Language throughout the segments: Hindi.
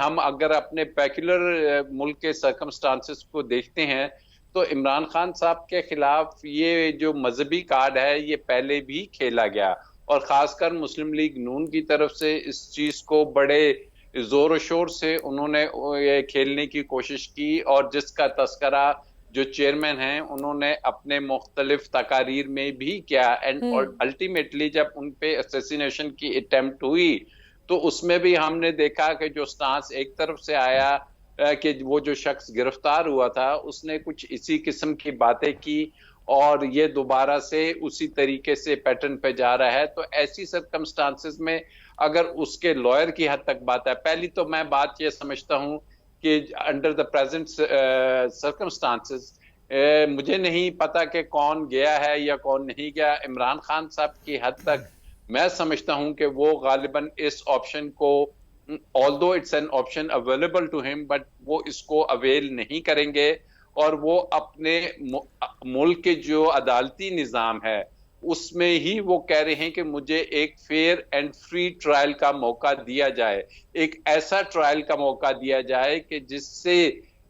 हम अगर अपने पेक्युलर मुल्क के सर्कमस्टांसेस को देखते हैं तो इमरान खान साहब के खिलाफ ये जो मजहबी कार्ड है ये पहले भी खेला गया, और खासकर मुस्लिम लीग नून की तरफ से इस चीज को बड़े जोर शोर से उन्होंने ये खेलने की कोशिश की, और जिसका तस्करा जो चेयरमैन हैं उन्होंने अपने मुख्तलिफ तकारीर में भी किया। And hmm. अल्टीमेटली जब उन पे असैसिनेशन की अटेम्प्ट हुई तो उसमें भी हमने देखा कि जो स्टांस एक तरफ से आया कि वो जो शख्स गिरफ्तार हुआ था उसने कुछ इसी किस्म की बातें की, और ये दोबारा से उसी तरीके से पैटर्न पे जा रहा है। तो ऐसी सर्कमस्टांसेस में अगर उसके लॉयर की हद तक बात है, पहली तो मैं बात ये समझता हूँ कि अंडर द प्रेजेंट सर्कमस्टांसेस मुझे नहीं पता कि कौन गया है या कौन नहीं गया। इमरान खान साहब की हद तक मैं समझता हूं कि वो गालिबन इस ऑप्शन को, although it's an option available to him, but वो इसको अवेल नहीं करेंगे, और वो अपने मुल्क के जो अदालती निज़ाम है उसमें ही वो कह रहे हैं कि मुझे एक फेयर एंड फ्री ट्रायल का मौका दिया जाए, एक ऐसा ट्रायल का मौका दिया जाए कि जिससे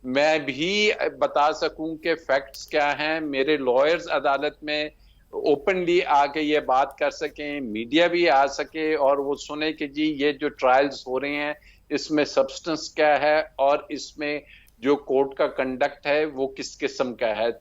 मैं भी बता सकूं कि फैक्ट्स क्या हैं, मेरे लॉयर्स अदालत में ओपनली आके ये बात कर सकें, मीडिया भी आ सके और वो सुने कि जी ये जो ट्रायल्स हो रहे हैं इसमें सब्सटेंस क्या है और इसमें जो कोर्ट का कंडक्ट है वो किस किस्म का है।